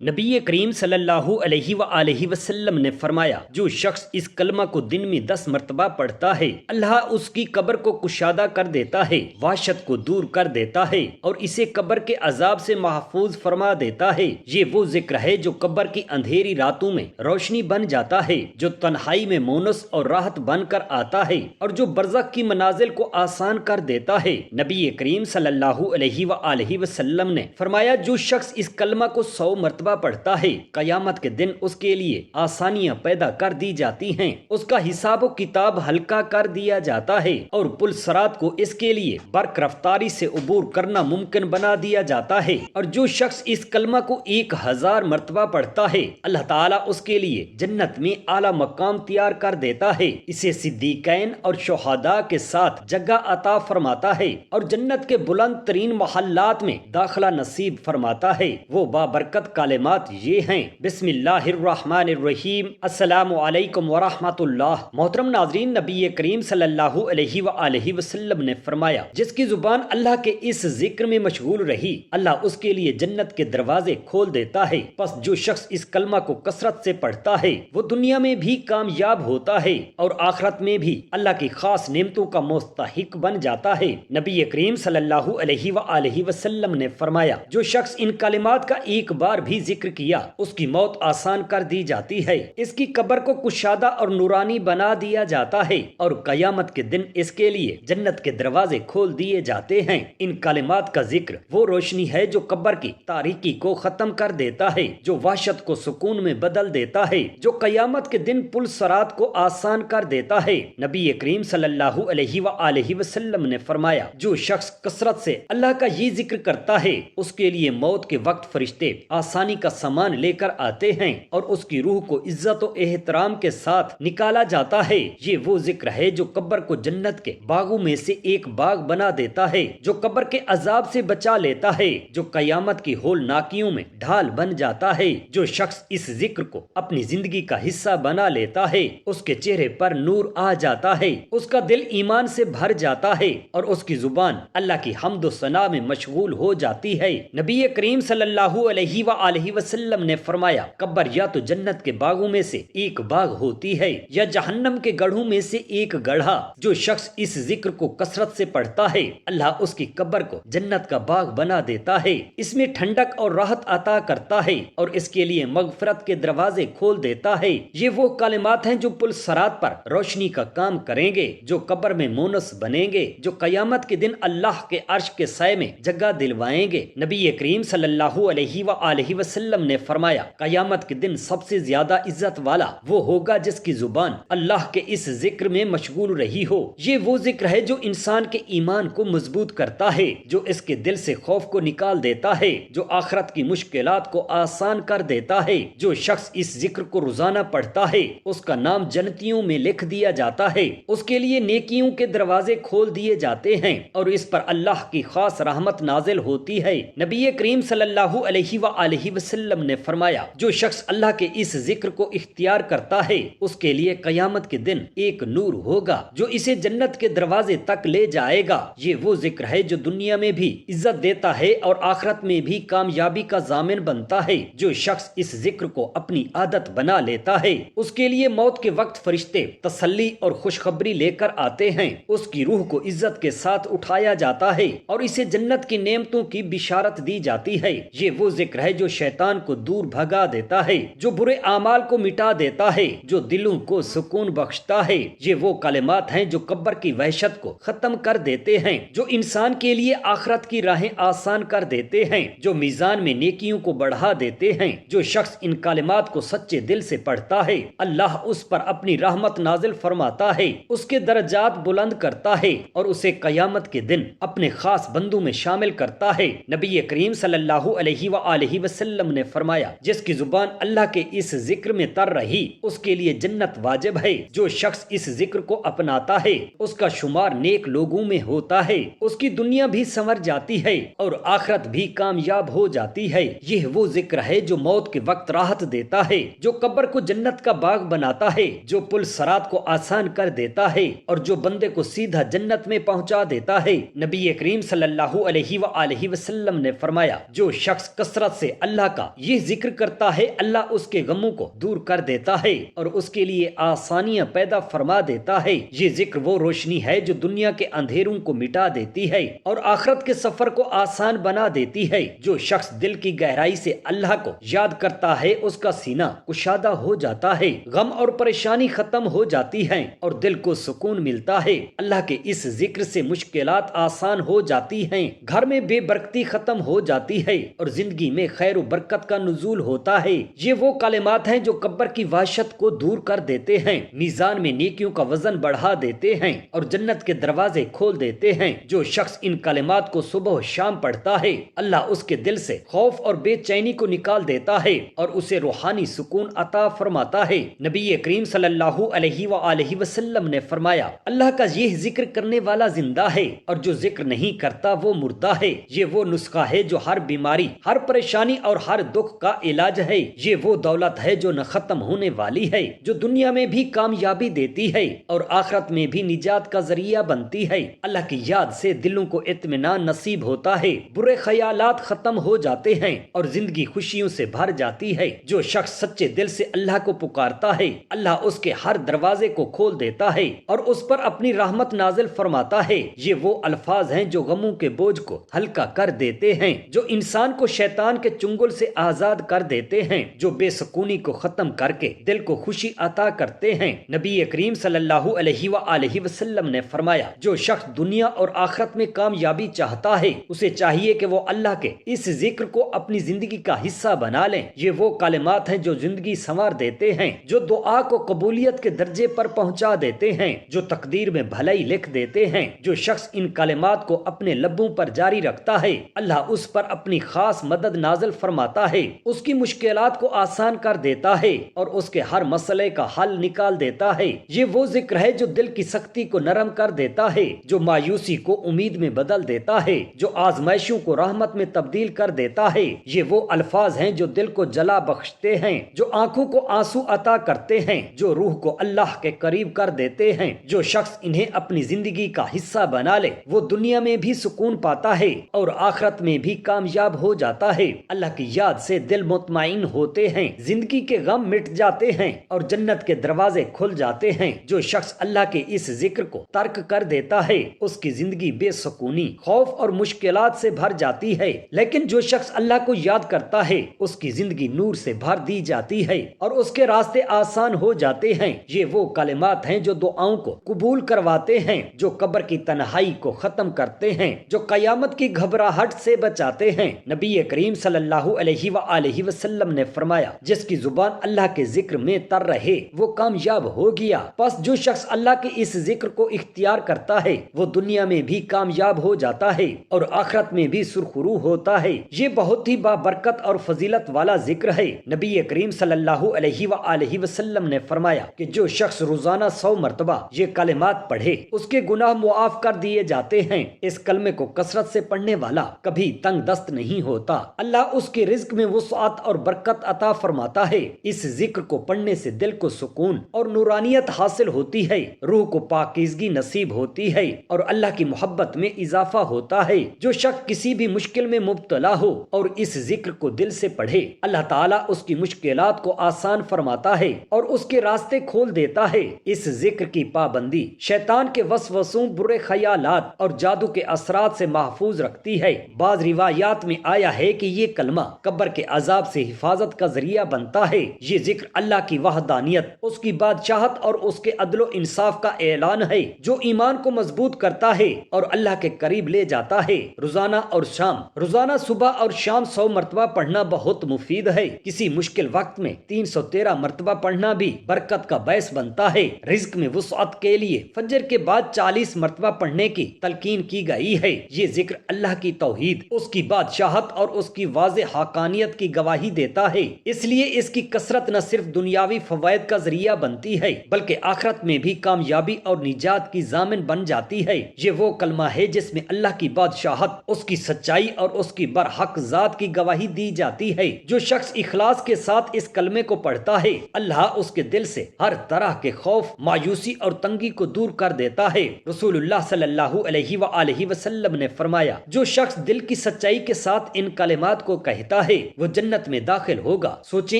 نبی کریم صلی اللہ علیہ وآلہ وسلم نے فرمایا، جو شخص اس کلمہ کو دن میں 10 مرتبہ پڑھتا ہے، اللہ اس کی قبر کو کشادہ کر دیتا ہے، وحشت کو دور کر دیتا ہے اور اسے قبر کے عذاب سے محفوظ فرما دیتا ہے۔ یہ وہ ذکر ہے جو قبر کی اندھیری راتوں میں روشنی بن جاتا ہے، جو تنہائی میں مونس اور راحت بن کر آتا ہے اور جو برزخ کی منازل کو آسان کر دیتا ہے۔ نبی کریم صلی اللہ علیہ وآلہ وسلم نے فرمایا، جو شخص اس کلمہ کو 100 مرتبہ پڑھتا ہے، قیامت کے دن اس کے لیے آسانیاں پیدا کر دی جاتی ہیں، اس کا حساب و کتاب ہلکا کر دیا جاتا ہے اور پل صراط کو اس کے لیے برق رفتاری سے عبور کرنا ممکن بنا دیا جاتا ہے۔ اور جو شخص اس کلمہ کو 1000 مرتبہ پڑھتا ہے، اللہ تعالیٰ اس کے لیے جنت میں اعلیٰ مقام تیار کر دیتا ہے، اسے صدیقین اور شہداء کے ساتھ جگہ عطا فرماتا ہے اور جنت کے بلند ترین محلات میں داخلہ نصیب فرماتا ہے۔ وہ بابرکت کلمات یہ ہیں: بسم اللہ الرحمن الرحیم، السلام علیکم ورحمۃ اللہ۔ محترم ناظرین، نبی کریم صلی اللہ علیہ وآلہ وسلم نے فرمایا، جس کی زبان اللہ کے اس ذکر میں مشغول رہی، اللہ اس کے لیے جنت کے دروازے کھول دیتا ہے۔ پس جو شخص اس کلمہ کو کثرت سے پڑھتا ہے، وہ دنیا میں بھی کامیاب ہوتا ہے اور آخرت میں بھی اللہ کی خاص نعمتوں کا مستحق بن جاتا ہے۔ نبی کریم صلی اللہ علیہ وآلہ وسلم نے فرمایا، جو شخص ان کلمات کا ایک بار بھی ذکر کیا، اس کی موت آسان کر دی جاتی ہے، اس کی قبر کو کشادہ اور نورانی بنا دیا جاتا ہے اور قیامت کے دن اس کے لیے جنت کے دروازے کھول دیے جاتے ہیں۔ ان کلمات کا ذکر وہ روشنی ہے جو قبر کی تاریکی کو ختم کر دیتا ہے، جو وحشت کو سکون میں بدل دیتا ہے، جو قیامت کے دن پل صراط کو آسان کر دیتا ہے۔ نبی کریم صلی اللہ علیہ وآلہ وسلم نے فرمایا، جو شخص کثرت سے اللہ کا یہ ذکر کرتا ہے، اس کے لیے موت کے وقت فرشتے آسانی کا سامان لے کر آتے ہیں اور اس کی روح کو عزت و احترام کے ساتھ نکالا جاتا ہے۔ یہ وہ ذکر ہے جو قبر کو جنت کے باغوں میں سے ایک باغ بنا دیتا ہے، جو قبر کے عذاب سے بچا لیتا ہے، جو قیامت کی ہولناکیوں میں ڈھال بن جاتا ہے۔ جو شخص اس ذکر کو اپنی زندگی کا حصہ بنا لیتا ہے، اس کے چہرے پر نور آ جاتا ہے، اس کا دل ایمان سے بھر جاتا ہے اور اس کی زبان اللہ کی حمد و ثنا میں مشغول ہو جاتی ہے۔ نبی کریم صلی اللہ علیہ وآلہ وسلم نے فرمایا، قبر یا تو جنت کے باغوں میں سے ایک باغ ہوتی ہے یا جہنم کے گڑھوں میں سے ایک گڑھا۔ جو شخص اس ذکر کو کثرت سے پڑھتا ہے، اللہ اس کی قبر کو جنت کا باغ بنا دیتا ہے، اس میں ٹھنڈک اور راحت عطا کرتا ہے اور اس کے لیے مغفرت کے دروازے کھول دیتا ہے۔ یہ وہ کلمات ہیں جو پل صراط پر روشنی کا کام کریں گے، جو قبر میں مونس بنیں گے، جو قیامت کے دن اللہ کے عرش کے سائے میں جگہ دلوائیں گے۔ نبی کریم صلی اللہ علیہ وآلہ وسلم نے فرمایا، قیامت کے دن سب سے زیادہ عزت والا وہ ہوگا جس کی زبان اللہ کے اس ذکر میں مشغول رہی ہو۔ یہ وہ ذکر ہے جو انسان کے ایمان کو مضبوط کرتا ہے، جو اس کے دل سے خوف کو نکال دیتا ہے، جو آخرت کی مشکلات کو آسان کر دیتا ہے۔ جو شخص اس ذکر کو روزانہ پڑھتا ہے، اس کا نام جنتیوں میں لکھ دیا جاتا ہے، اس کے لیے نیکیوں کے دروازے کھول دیے جاتے ہیں اور اس پر اللہ کی خاص رحمت نازل ہوتی ہے۔ نبی کریم صلی اللہ علیہ وآلہ وسلم نے فرمایا، جو شخص اللہ کے اس ذکر کو اختیار کرتا ہے، اس کے لیے قیامت کے دن ایک نور ہوگا جو اسے جنت کے دروازے تک لے جائے گا۔ یہ وہ ذکر ہے جو دنیا میں بھی عزت دیتا ہے اور آخرت میں بھی کامیابی کا ضامن بنتا ہے۔ جو شخص اس ذکر کو اپنی عادت بنا لیتا ہے، اس کے لیے موت کے وقت فرشتے تسلی اور خوشخبری لے کر آتے ہیں، اس کی روح کو عزت کے ساتھ اٹھایا جاتا ہے اور اسے جنت کی نعمتوں کی بشارت دی جاتی ہے۔ یہ وہ ذکر ہے جو شیطان کو دور بھگا دیتا ہے، جو برے اعمال کو مٹا دیتا ہے، جو دلوں کو سکون بخشتا ہے۔ یہ وہ کلمات ہیں جو قبر کی وحشت کو ختم کر دیتے ہیں، جو انسان کے لیے آخرت کی راہیں آسان کر دیتے ہیں، جو میزان میں نیکیوں کو بڑھا دیتے ہیں۔ جو شخص ان کلمات کو سچے دل سے پڑھتا ہے، اللہ اس پر اپنی رحمت نازل فرماتا ہے، اس کے درجات بلند کرتا ہے اور اسے قیامت کے دن اپنے خاص بندوں میں شامل کرتا ہے۔ نبی کریم صلی اللہ علیہ وآلہ وسلم نے فرمایا، جس کی زبان اللہ کے اس ذکر میں تر رہی، اس کے لیے جنت واجب ہے۔ جو شخص اس ذکر کو اپناتا ہے، اس کا شمار نیک لوگوں میں ہوتا ہے، اس کی دنیا بھی سنور جاتی ہے اور آخرت بھی کامیاب ہو جاتی ہے۔ یہ وہ ذکر ہے جو موت کے وقت راحت دیتا ہے، جو قبر کو جنت کا باغ بناتا ہے، جو پل صراط کو آسان کر دیتا ہے اور جو بندے کو سیدھا جنت میں پہنچا دیتا ہے۔ نبی کریم صلی اللہ علیہ وآلہ وسلم نے فرمایا، جو شخص کثرت سے اللہ کا یہ ذکر کرتا ہے اللہ اس کے غموں کو دور کر دیتا ہے اور اس کے لیے آسانیاں پیدا فرما دیتا ہے۔ یہ ذکر وہ روشنی ہے جو دنیا کے اندھیروں کو مٹا دیتی ہے اور آخرت کے سفر کو آسان بنا دیتی ہے۔ جو شخص دل کی گہرائی سے اللہ کو یاد کرتا ہے اس کا سینہ کشادہ ہو جاتا ہے، غم اور پریشانی ختم ہو جاتی ہے اور دل کو سکون ملتا ہے۔ اللہ کے اس ذکر سے مشکلات آسان ہو جاتی ہیں، گھر میں بے برکتی ختم ہو جاتی ہے اور زندگی میں خیر و برکت کا نزول ہوتا ہے۔ یہ وہ کلمات ہیں جو قبر کی وحشت کو دور کر دیتے ہیں، میزان میں نیکیوں کا وزن بڑھا دیتے ہیں اور جنت کے دروازے کھول دیتے ہیں۔ جو شخص ان کلمات کو صبح و شام پڑھتا ہے اللہ اس کے دل سے خوف اور بے چینی کو نکال دیتا ہے اور اسے روحانی سکون عطا فرماتا ہے۔ نبی کریم صلی اللہ علیہ وآلہ وسلم نے فرمایا اللہ کا یہ ذکر کرنے والا زندہ ہے اور جو ذکر نہیں کرتا وہ مردہ ہے۔ یہ وہ نسخہ ہے جو ہر بیماری، ہر پریشانی اور ہر دکھ کا علاج ہے۔ یہ وہ دولت ہے جو نہ ختم ہونے والی ہے، جو دنیا میں بھی کامیابی دیتی ہے اور آخرت میں بھی نجات کا ذریعہ بنتی ہے۔ اللہ کی یاد سے دلوں کو اطمینان نصیب ہوتا ہے، برے خیالات ختم ہو جاتے ہیں اور زندگی خوشیوں سے بھر جاتی ہے۔ جو شخص سچے دل سے اللہ کو پکارتا ہے اللہ اس کے ہر دروازے کو کھول دیتا ہے اور اس پر اپنی رحمت نازل فرماتا ہے۔ یہ وہ الفاظ ہیں جو غموں کے بوجھ کو ہلکا کر دیتے ہیں، جو انسان کو شیطان کے چنگل سے آزاد کر دیتے ہیں، جو بے سکونی کو ختم کر کے دل کو خوشی عطا کرتے ہیں۔ نبی کریم صلی اللہ علیہ وآلہ وسلم نے فرمایا جو شخص دنیا اور آخرت میں کامیابی چاہتا ہے اسے چاہیے کہ وہ اللہ کے اس ذکر کو اپنی زندگی کا حصہ بنا لیں۔ یہ وہ کلمات ہیں جو زندگی سنوار دیتے ہیں، جو دعا کو قبولیت کے درجے پر پہنچا دیتے ہیں، جو تقدیر میں بھلائی لکھ دیتے ہیں۔ جو شخص ان کلمات کو اپنے لبوں پر جاری رکھتا ہے اللہ اس پر اپنی خاص مدد نازل فرماتا ہے، اس کی مشکلات کو آسان کر دیتا ہے اور اس کے ہر مسئلے کا حل نکال دیتا ہے۔ یہ وہ ذکر ہے جو دل کی سختی کو نرم کر دیتا ہے، جو مایوسی کو امید میں بدل دیتا ہے، جو آزمائشوں کو رحمت میں تبدیل کر دیتا ہے۔ یہ وہ الفاظ ہیں جو دل کو جلا بخشتے ہیں، جو آنکھوں کو آنسو عطا کرتے ہیں، جو روح کو اللہ کے قریب کر دیتے ہیں۔ جو شخص انہیں اپنی زندگی کا حصہ بنا لے وہ دنیا میں بھی سکون پاتا ہے اور آخرت میں بھی کامیاب ہو جاتا ہے۔ اللہ کی یاد سے دل مطمئن ہوتے ہیں، زندگی کے غم مٹ جاتے ہیں اور جنت کے دروازے کھل جاتے ہیں۔ جو شخص اللہ کے اس ذکر کو ترک کر دیتا ہے اس کی زندگی بے سکونی، خوف اور مشکلات سے بھر جاتی ہے، لیکن جو شخص اللہ کو یاد کرتا ہے اس کی زندگی نور سے بھر دی جاتی ہے اور اس کے راستے آسان ہو جاتے ہیں۔ یہ وہ کلمات ہیں جو دعاؤں کو قبول کرواتے ہیں، جو قبر کی تنہائی کو ختم کرتے ہیں، جو قیامت کی گھبراہٹ سے بچاتے ہیں۔ نبی کریم صلی اللہ علیہ وآلہ وسلم نے فرمایا جس کی زبان اللہ کے ذکر میں تر رہے وہ کامیاب ہو گیا۔ پس جو شخص اللہ کے اس ذکر کو اختیار کرتا ہے وہ دنیا میں بھی کامیاب ہو جاتا ہے اور آخرت میں بھی سرخرو ہوتا ہے۔ یہ بہت ہی بابرکت اور فضیلت والا ذکر ہے۔ نبی کریم صلی اللہ علیہ وآلہ وسلم نے فرمایا کہ جو شخص روزانہ 100 مرتبہ یہ کلمات پڑھے اس کے گناہ معاف کر دیے جاتے ہیں۔ اس کلمے کو کثرت سے پڑھنے والا کبھی تنگ دست نہیں ہوتا، اللہ اس کے رزق میں وسعت اور برکت عطا فرماتا ہے۔ اس ذکر کو پڑھنے سے دل کو سکون اور نورانیت حاصل ہوتی ہے، روح کو پاکیزگی نصیب ہوتی ہے اور اللہ کی محبت میں اضافہ ہوتا ہے۔ جو شخص کسی بھی مشکل میں مبتلا ہو اور اس ذکر کو دل سے پڑھے اللہ تعالیٰ اس کی مشکلات کو آسان فرماتا ہے اور اس کے راستے کھول دیتا ہے۔ اس ذکر کی پابندی شیطان کے وسوسوں، برے خیالات اور جادو کے اثرات سے محفوظ رکھتی ہے۔ بعض روایات میں آیا ہے کہ یہ کلمہ قبر کے عذاب سے حفاظت کا ذریعہ بنتا ہے۔ یہ ذکر اللہ کی وحدانیت، اس کی بادشاہت اور اس کے عدل و انصاف کا اعلان ہے جو ایمان کو مضبوط کرتا ہے اور اللہ کے قریب لے جاتا ہے۔ روزانہ صبح اور شام 100 مرتبہ پڑھنا بہت مفید ہے۔ کسی مشکل وقت میں 313 مرتبہ پڑھنا بھی برکت کا باعث بنتا ہے۔ رزق میں وسعت کے لیے فجر کے بعد 40 مرتبہ پڑھنے کی تلقین کی گئی ہے۔ یہ ذکر اللہ کی توحید، اس کی بادشاہت اور اس کی واضح حقانیت کی گواہی دیتا ہے، اس لیے اس کی کثرت نہ صرف دنیاوی فوائد کا ذریعہ بنتی ہے بلکہ آخرت میں بھی کامیابی اور نجات کی ضامن بن جاتی ہے۔ یہ وہ کلمہ ہے جس میں اللہ کی بادشاہت، اس کی سچائی اور اس کی برحق ذات کی گواہی دی جاتی ہے۔ جو شخص اخلاص کے ساتھ اس کلمے کو پڑھتا ہے اللہ اس کے دل سے ہر طرح کے خوف، مایوسی اور تنگی کو دور کر دیتا ہے۔ رسول اللہ صلی اللہ علیہ وآلہ وسلم نے فرمایا جو شخص دل کی سچائی کے ساتھ ان کلمات کو کہتا کرتا ہے وہ جنت میں داخل ہوگا۔ سوچیں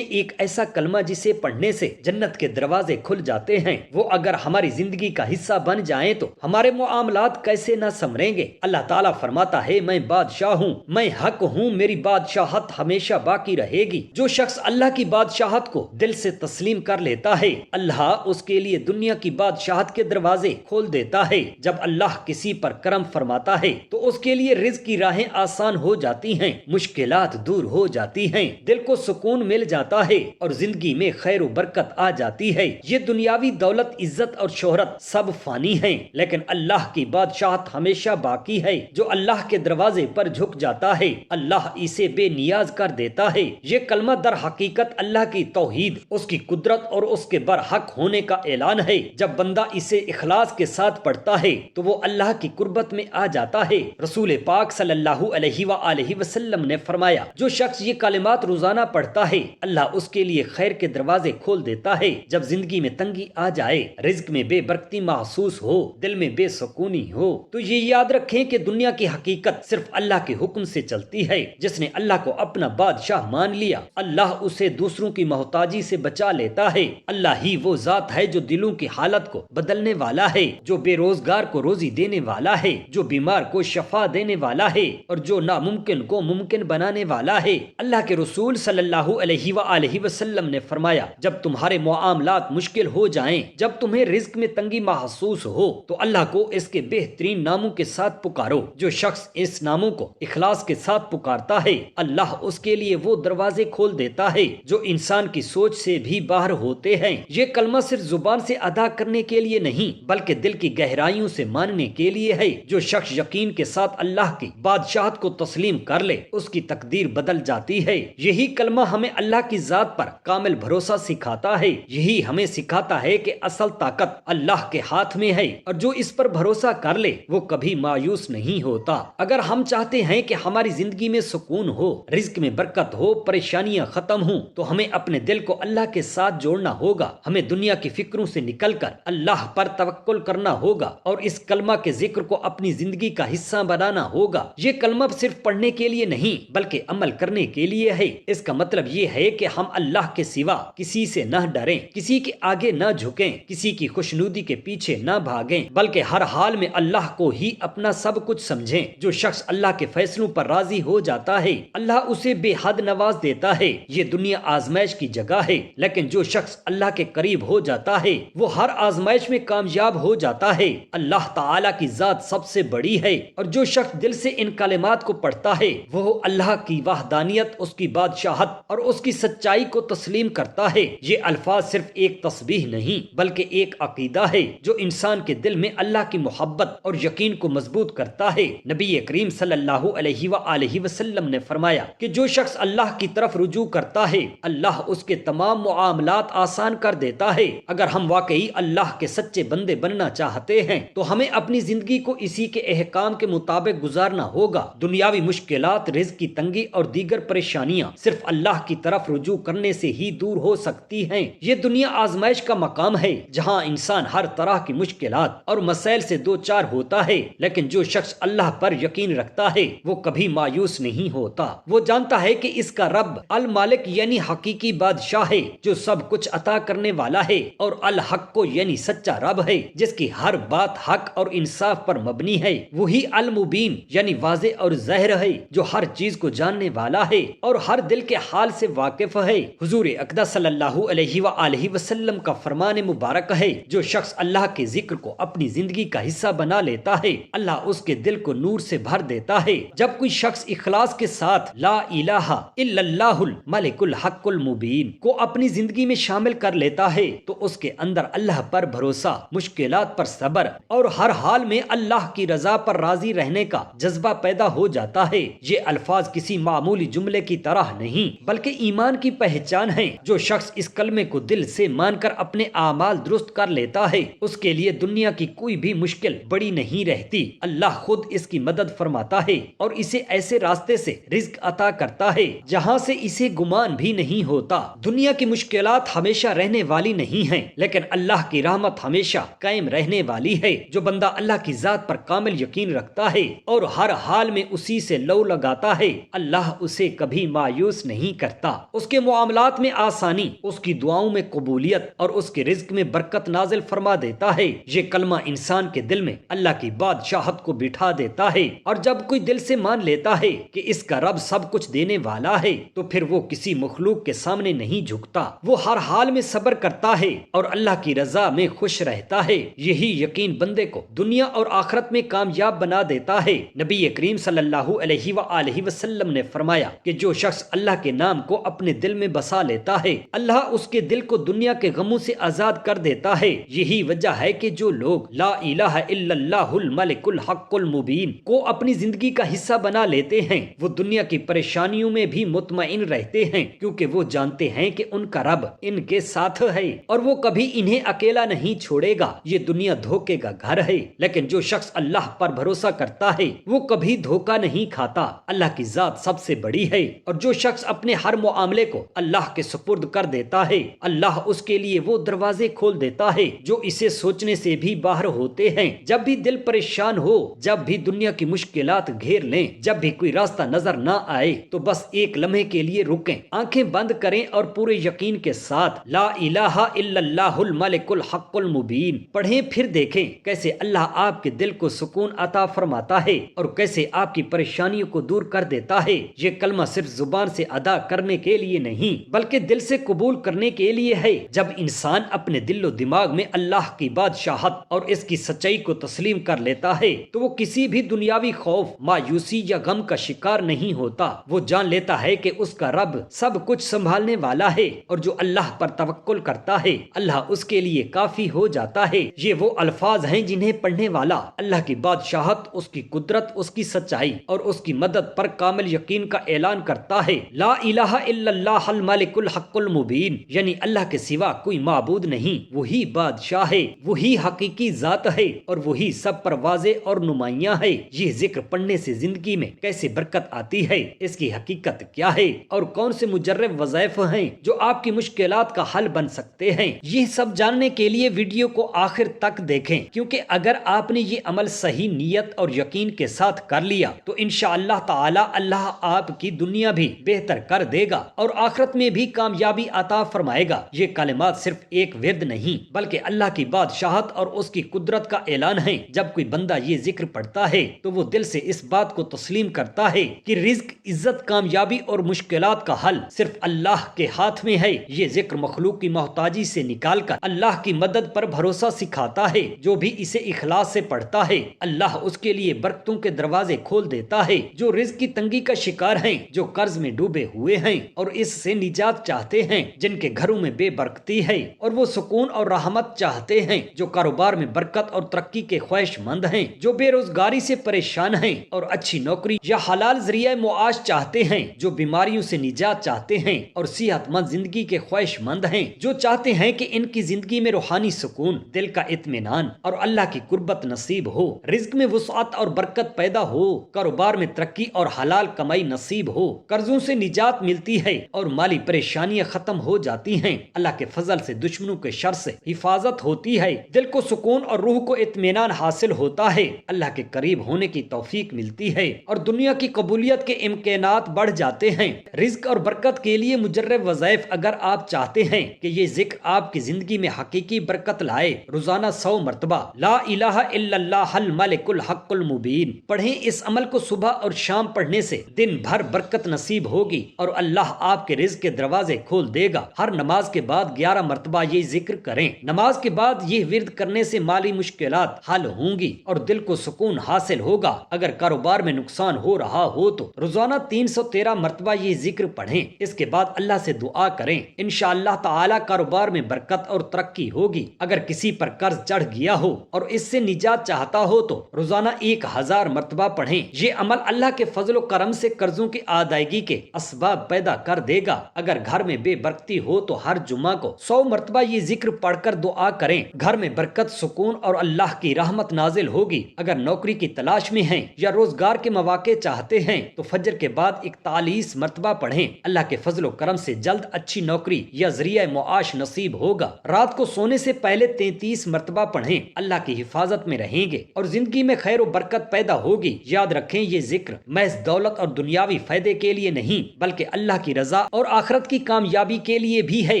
ایک ایسا کلمہ جسے پڑھنے سے جنت کے دروازے کھل جاتے ہیں، وہ اگر ہماری زندگی کا حصہ بن جائیں تو ہمارے معاملات کیسے نہ سنوریں گے۔ اللہ تعالیٰ فرماتا ہے میں بادشاہ ہوں، میں حق ہوں، میری بادشاہت ہمیشہ باقی رہے گی۔ جو شخص اللہ کی بادشاہت کو دل سے تسلیم کر لیتا ہے، اللہ اس کے لیے دنیا کی بادشاہت کے دروازے کھول دیتا ہے۔ جب اللہ کسی پر کرم فرماتا ہے تو اس کے لیے رزق کی راہیں آسان ہو جاتی ہیں، مشکلات دور ہو جاتی ہیں، دل کو سکون مل جاتا ہے اور زندگی میں خیر و برکت آ جاتی ہے۔ یہ دنیاوی دولت، عزت اور شہرت سب فانی ہیں، لیکن اللہ کی بادشاہت ہمیشہ باقی ہے۔ جو اللہ کے دروازے پر جھک جاتا ہے اللہ اسے بے نیاز کر دیتا ہے۔ یہ کلمہ در حقیقت اللہ کی توحید، اس کی قدرت اور اس کے برحق ہونے کا اعلان ہے۔ جب بندہ اسے اخلاص کے ساتھ پڑھتا ہے تو وہ اللہ کی قربت میں آ جاتا ہے۔ رسول پاک صلی اللہ علیہ وآلہ وسلم نے فرمایا جو شخص یہ کلمات روزانہ پڑھتا ہے اللہ اس کے لیے خیر کے دروازے کھول دیتا ہے۔ جب زندگی میں تنگی آ جائے، رزق میں بے برکتی محسوس ہو، دل میں بے سکونی ہو، تو یہ یاد رکھیں کہ دنیا کی حقیقت صرف اللہ کے حکم سے چلتی ہے۔ جس نے اللہ کو اپنا بادشاہ مان لیا اللہ اسے دوسروں کی محتاجی سے بچا لیتا ہے۔ اللہ ہی وہ ذات ہے جو دلوں کی حالت کو بدلنے والا ہے، جو بے روزگار کو روزی دینے والا ہے، جو بیمار کو شفا دینے والا ہے اور جو ناممکن کو ممکن بنانے والا ہے۔ اللہ کے رسول صلی اللہ علیہ وآلہ وسلم نے فرمایا جب تمہارے معاملات مشکل ہو جائیں، جب تمہیں رزق میں تنگی محسوس ہو تو اللہ کو اس کے بہترین ناموں کے ساتھ پکارو۔ جو شخص اس ناموں کو اخلاص کے ساتھ پکارتا ہے اللہ اس کے لیے وہ دروازے کھول دیتا ہے جو انسان کی سوچ سے بھی باہر ہوتے ہیں۔ یہ کلمہ صرف زبان سے ادا کرنے کے لیے نہیں بلکہ دل کی گہرائیوں سے ماننے کے لیے ہے۔ جو شخص یقین کے ساتھ اللہ کی بادشاہت کو تسلیم کر لے اس کی تقدیر بدل جاتی ہے۔ یہی کلمہ ہمیں اللہ کی ذات پر کامل بھروسہ سکھاتا ہے۔ یہی ہمیں سکھاتا ہے کہ اصل طاقت اللہ کے ہاتھ میں ہے اور جو اس پر بھروسہ کر لے وہ کبھی مایوس نہیں ہوتا۔ اگر ہم چاہتے ہیں کہ ہماری زندگی میں سکون ہو، رزق میں برکت ہو، پریشانیاں ختم ہوں تو ہمیں اپنے دل کو اللہ کے ساتھ جوڑنا ہوگا۔ ہمیں دنیا کی فکروں سے نکل کر اللہ پر توکل کرنا ہوگا اور اس کلمہ کے ذکر کو اپنی زندگی کا حصہ بنانا ہوگا۔ یہ کلمہ صرف پڑھنے کے لیے نہیں بلکہ عمل کرنے کے لیے ہے۔ اس کا مطلب یہ ہے کہ ہم اللہ کے سوا کسی سے نہ ڈریں، کسی کے آگے نہ جھکیں، کسی کی خوشنودی کے پیچھے نہ بھاگیں بلکہ ہر حال میں اللہ کو ہی اپنا سب کچھ سمجھیں۔ جو شخص اللہ کے فیصلوں پر راضی ہو جاتا ہے اللہ اسے بے حد نواز دیتا ہے۔ یہ دنیا آزمائش کی جگہ ہے لیکن جو شخص اللہ کے قریب ہو جاتا ہے وہ ہر آزمائش میں کامیاب ہو جاتا ہے۔ اللہ تعالیٰ کی ذات سب سے بڑی ہے اور جو شخص دل سے ان کلمات کو پڑھتا ہے وہ اللہ کی وحدانیت، اس کی بادشاہت اور اس کی سچائی کو تسلیم کرتا ہے۔ یہ الفاظ صرف ایک تسبیح نہیں بلکہ ایک عقیدہ ہے جو انسان کے دل میں اللہ کی محبت اور یقین کو مضبوط کرتا ہے۔ نبی کریم صلی اللہ علیہ وآلہ وسلم نے فرمایا کہ جو شخص اللہ کی طرف رجوع کرتا ہے اللہ اس کے تمام معاملات آسان کر دیتا ہے۔ اگر ہم واقعی اللہ کے سچے بندے بننا چاہتے ہیں تو ہمیں اپنی زندگی کو اسی کے احکام کے مطابق گزارنا ہوگا۔ دنیاوی مشکلات، رزق کی تنگی اور دیگر پریشانیاں صرف اللہ کی طرف رجوع کرنے سے ہی دور ہو سکتی ہیں۔ یہ دنیا آزمائش کا مقام ہے جہاں انسان ہر طرح کی مشکلات اور مسائل سے دو چار ہوتا ہے، لیکن جو شخص اللہ پر یقین رکھتا ہے وہ کبھی مایوس نہیں ہوتا۔ وہ جانتا ہے کہ اس کا رب المالک یعنی حقیقی بادشاہ ہے جو سب کچھ عطا کرنے والا ہے، اور الحق کو یعنی سچا رب ہے جس کی ہر بات حق اور انصاف پر مبنی ہے۔ وہی المبین یعنی واضح اور ظاہر ہے جو ہر چیز کو جاننے والا ہے اور ہر دل کے حال سے واقف ہے۔ حضور اقدس صلی اللہ علیہ وآلہ وسلم کا فرمان مبارک ہے جو شخص اللہ کے ذکر کو اپنی زندگی کا حصہ بنا لیتا ہے اللہ اس کے دل کو نور سے بھر دیتا ہے۔ جب کوئی شخص اخلاص کے ساتھ لا الہ الا اللہ الملک الحق المبین کو اپنی زندگی میں شامل کر لیتا ہے تو اس کے اندر اللہ پر بھروسہ، مشکلات پر صبر اور ہر حال میں اللہ کی رضا پر راضی رہنے کا جذبہ پیدا ہو جاتا ہے۔ یہ الفاظ کسی معمولی جملے کی طرح نہیں بلکہ ایمان کی پہچان ہے۔ جو شخص اس کلمے کو دل سے مان کر اپنے اعمال درست کر لیتا ہے اس کے لیے دنیا کی کوئی بھی مشکل بڑی نہیں رہتی۔ اللہ خود اس کی مدد فرماتا ہے اور اسے ایسے راستے سے رزق عطا کرتا ہے جہاں سے اسے گمان بھی نہیں ہوتا۔ دنیا کی مشکلات ہمیشہ رہنے والی نہیں ہیں لیکن اللہ کی رحمت ہمیشہ قائم رہنے والی ہے۔ جو بندہ اللہ کی ذات پر کامل یقین رکھتا ہے اور ہر حال میں اسی سے لو لگاتا ہے اللہ اسے کبھی مایوس نہیں کرتا، اس کے معاملات میں آسانی، اس کی دعاؤں میں قبولیت اور اس کے رزق میں برکت نازل فرما دیتا ہے۔ یہ کلمہ انسان کے دل میں اللہ کی بادشاہت کو بٹھا دیتا ہے، اور جب کوئی دل سے مان لیتا ہے کہ اس کا رب سب کچھ دینے والا ہے تو پھر وہ کسی مخلوق کے سامنے نہیں جھکتا، وہ ہر حال میں صبر کرتا ہے اور اللہ کی رضا میں خوش رہتا ہے۔ یہی یقین بندے کو دنیا اور آخرت میں کامیاب بنا دیتا ہے۔ نبی کریم صلی اللہ علیہ وآلہ وسلم نے فرمایا کہ جو شخص اللہ کے نام کو اپنے دل میں بسا لیتا ہے، اللہ اس کے دل کو دنیا کے غموں سے آزاد کر دیتا ہے۔ یہی وجہ ہے کہ جو لوگ لا الہ الا اللہ الملک الحق المبین کو اپنی زندگی کا حصہ بنا لیتے ہیں، وہ دنیا کی پریشانیوں میں بھی مطمئن رہتے ہیں، کیونکہ وہ جانتے ہیں کہ ان کا رب ان کے ساتھ ہے اور وہ کبھی انہیں اکیلا نہیں چھوڑے گا۔ یہ دنیا دھوکے کا گھر ہے، لیکن جو شخص اللہ پر بھروسہ کرتا ہے وہ کبھی دھوکا نہیں کھاتا۔ اللہ کی ذات سب سے بڑی ہے، اور جو شخص اپنے ہر معاملے کو اللہ کے سپرد کر دیتا ہے، اللہ اس کے لیے وہ دروازے کھول دیتا ہے جو اسے سوچنے سے بھی باہر ہوتے ہیں۔ جب بھی دل پریشان ہو، جب بھی دنیا کی مشکلات گھیر لیں، جب بھی کوئی راستہ نظر نہ آئے، تو بس ایک لمحے کے لیے رکیں، آنکھیں بند کریں اور پورے یقین کے ساتھ لا الہ الا اللہ الملک الحق المبین پڑھیں، پھر دیکھیں کیسے اللہ آپ کے دل کو سکون عطا فرماتا ہے اور کیسے آپ کی پریشانیوں کو دور کر دیتا ہے۔ یہ کلمہ صرف زبان سے ادا کرنے کے لیے نہیں بلکہ دل سے قبول کرنے کے لیے ہے۔ جب انسان اپنے دل و دماغ میں اللہ کی بادشاہت اور اس کی سچائی کو تسلیم کر لیتا ہے تو وہ کسی بھی دنیاوی خوف، مایوسی یا غم کا شکار نہیں ہوتا۔ وہ جان لیتا ہے کہ اس کا رب سب کچھ سنبھالنے والا ہے، اور جو اللہ پر توکل کرتا ہے اللہ اس کے لیے کافی ہو جاتا ہے۔ یہ وہ الفاظ ہیں جنہیں پڑھنے والا اللہ کی بادشاہت، اس کی قدرت، اس کی سچائی اور اس کی مدد پر کامل یقین کا اعلان کرتا ہے۔ لا الہ الا اللہ الملک الحق المبین، یعنی اللہ کے سوا کوئی معبود نہیں، وہی بادشاہ ہے، وہی حقیقی ذات ہے اور وہی سب پر واضح اور نمایاں ہے۔ یہ ذکر پڑھنے سے زندگی میں کیسے برکت آتی ہے، اس کی حقیقت کیا ہے اور کون سے مجرب وظائف ہیں جو آپ کی مشکلات کا حل بن سکتے ہیں، یہ سب جاننے کے لیے ویڈیو کو آخر تک دیکھیں، کیونکہ اگر آپ نے یہ عمل صحیح نیت اور یقین کے ساتھ کر لیا تو انشاءاللہ تعالی اللہ آپ کی دنیا بھی بہتر کر دے گا اور آخرت میں بھی کامیابی عطا فرمائے گا۔ یہ کلمات صرف ایک ورد نہیں بلکہ اللہ کی بادشاہت اور اس کی قدرت کا اعلان ہے۔ جب کوئی بندہ یہ ذکر پڑھتا ہے تو وہ دل سے اس بات کو تسلیم کرتا ہے کہ رزق، عزت، کامیابی اور مشکلات کا حل صرف اللہ کے ہاتھ میں ہے۔ یہ ذکر مخلوق کی محتاجی سے نکال کر اللہ کی مدد پر بھروسہ سکھاتا ہے۔ جو بھی اسے اخلاص سے پڑھتا ہے اللہ اس کے لیے برکتوں کے دروازے کھول دیتا ہے۔ جو رزق کی تنگی کا شکار ہیں، جو قرض میں ڈوبے ہوئے ہیں اور اس سے نجات چاہتے ہیں، جن کے گھروں میں بے برکتی ہے اور وہ سکون اور رحمت چاہتے ہیں، جو کاروبار میں برکت اور ترقی کے خواہش مند ہیں، جو بے روزگاری سے پریشان ہیں اور اچھی نوکری یا حلال ذریعہ معاش چاہتے ہیں، جو بیماریوں سے نجات چاہتے ہیں اور صحت مند زندگی کے خواہش مند ہیں، جو چاہتے ہیں کہ ان کی زندگی میں روحانی سکون، دل کا اطمینان اور اللہ کی قربت نصیب ہو، رزق میں وسعت اور برکت پیدا ہو، کاروبار میں ترقی اور حلال کمائی نصیب ہو، قرضوں سے نجات ملتی ہے اور مالی پریشانیاں ختم ہو جاتی ہیں، اللہ کے فضل سے دشمنوں کے شر سے حفاظت ہوتی ہے، دل کو سکون اور روح کو اطمینان حاصل ہوتا ہے، اللہ کے قریب ہونے کی توفیق ملتی ہے اور دنیا کی قبولیت کے امکانات بڑھ جاتے ہیں۔ رزق اور برکت کے لیے مجرب وظائف اگر آپ چاہتے ہیں کہ یہ ذکر آپ کی زندگی میں حقیقی برکت لائے، روزانہ 100 مرتبہ لا الہ الا اللہ الملک الحق المبین پڑھیں۔ اس عمل کو صبح اور شام پڑھنے سے دن بھر برکت نصیب ہوگی اور اللہ آپ کے رزق کے دروازے کھول دے گا۔ ہر نماز کے بعد 11 مرتبہ یہ ذکر کریں۔ نماز کے بعد یہ ورد کرنے سے مالی مشکلات حل ہوں گی اور دل کو سکون حاصل ہوگا۔ اگر کاروبار میں نقصان ہو رہا ہو تو روزانہ 313 مرتبہ یہ ذکر پڑھیں۔ اس کے بعد اللہ سے دعا کریں، انشاءاللہ تعالی کاروبار میں برکت اور ترقی ہوگی۔ اگر کسی پر قرض چڑھ گیا ہو اور اس سے نجات چاہتا ہو تو روزانہ 1000 مرتبہ پڑھیں۔ یہ عمل اللہ کے فضل و کرم سے قرضوں کی ادائیگی کے اسباب پیدا کر دے گا۔ اگر گھر میں بے برکتی ہو تو ہر جمعہ کو 100 مرتبہ یہ ذکر پڑھ کر دعا کریں، گھر میں برکت، سکون اور اللہ کی رحمت نازل ہوگی۔ اگر نوکری کی تلاش میں ہیں یا روزگار کے مواقع چاہتے ہیں تو فجر کے بعد 41 مرتبہ پڑھیں۔ اللہ کے فضل و کرم سے جلد اچھی نوکری یا ذریعہ معاش نصیب ہوگا۔ رات کو سونے سے پہلے 33 مرتبہ پڑھیں، اللہ کی حفاظت میں رہیں گے اور زندگی میں خیر و برکت پیدا ہوگی۔ یاد رکھیں یہ ذکر محض دولت اور دنیاوی دنیاوی فائدے کے لیے نہیں بلکہ اللہ کی رضا اور آخرت کی کامیابی کے لیے بھی ہے۔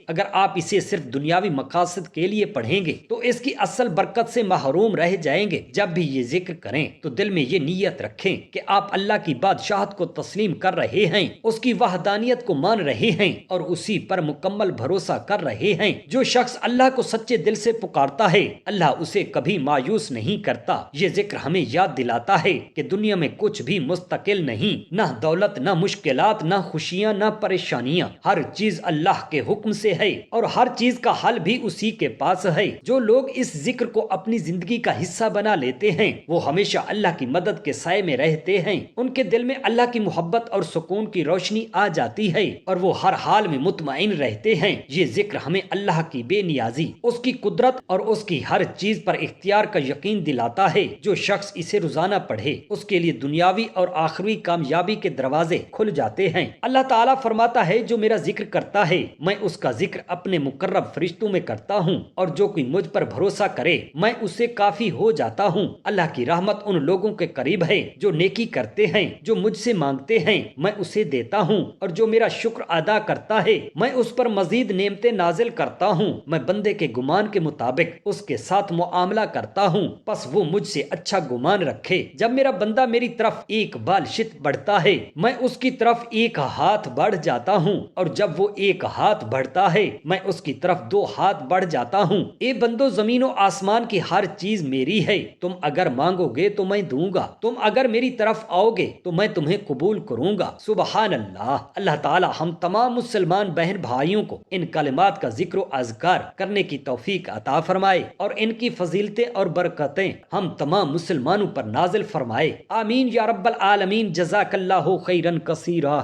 اگر آپ اسے صرف دنیاوی مقاصد کے لیے پڑھیں گے تو اس کی اصل برکت سے محروم رہ جائیں گے۔ جب بھی یہ ذکر کریں تو دل میں یہ نیت رکھیں کہ آپ اللہ کی بادشاہت کو تسلیم کر رہے ہیں، اس کی وحدانیت کو مان رہے ہیں اور اسی پر مکمل بھروسہ کر رہے ہیں۔ جو شخص اللہ کو سچے دل سے پکارتا ہے اللہ اسے کبھی مایوس نہیں کرتا۔ یہ ذکر ہمیں یاد دلاتا ہے کہ دنیا میں کچھ بھی مستقل نہیں، نہ دولت، نہ مشکلات، نہ خوشیاں، نہ پریشانیاں۔ ہر چیز اللہ کے حکم سے ہے اور ہر چیز کا حل بھی اسی کے پاس ہے۔ جو لوگ اس ذکر کو اپنی زندگی کا حصہ بنا لیتے ہیں وہ ہمیشہ اللہ کی مدد کے سائے میں رہتے ہیں۔ ان کے دل میں اللہ کی محبت اور سکون کی روشنی آ جاتی ہے اور وہ ہر حال میں مطمئن رہتے ہیں۔ یہ ذکر ہمیں اللہ کی بے نیازی، اس کی قدرت اور اس کی ہر چیز پر اختیار کا یقین دلاتا ہے۔ جو شخص اسے روزانہ پڑھے اس کے لیے دنیاوی اور آخروی کامیابی کے دروازے کھل جاتے ہیں۔ اللہ تعالیٰ فرماتا ہے جو میرا ذکر کرتا ہے میں اس کا ذکر اپنے مقرب فرشتوں میں کرتا ہوں اور جو کوئی مجھ پر بھروسہ کرے میں اسے کافی ہو جاتا ہوں۔ اللہ کی رحمت ان لوگوں کے قریب ہے جو نیکی کرتے ہیں۔ جو مجھ سے مانگتے ہیں میں اسے دیتا ہوں اور جو میرا شکر ادا کرتا ہے میں اس پر مزید نعمتیں نازل کرتا ہوں۔ میں بندے کے گمان کے مطابق اس کے ساتھ معاملہ کرتا ہوں، پس وہ مجھ سے اچھا گمان رکھے۔ جب میرا بندہ میری طرف ایک بال شت بڑھتا ہے میں اس کی طرف ایک ہاتھ بڑھ جاتا ہوں، اور جب وہ ایک ہاتھ بڑھتا ہے میں اس کی طرف 2 ہاتھ بڑھ جاتا ہوں۔ اے بندو، زمین و آسمان کی ہر چیز میری ہے، تم اگر مانگو گے تو میں دوں گا، تم اگر میری طرف آؤ گے تو میں تمہیں قبول کروں گا۔ سبحان اللہ۔ اللہ تعالی ہم تمام مسلمان بہن بھائیوں کو ان کلمات کا ذکر و اذکار کرنے کی توفیق عطا فرمائے اور ان کی فضیلتیں اور برکتیں ہم تمام مسلمانوں پر نازل فرمائے۔ آمین یا رب العالمین۔ جزاک اللہ خیرا کثیرا۔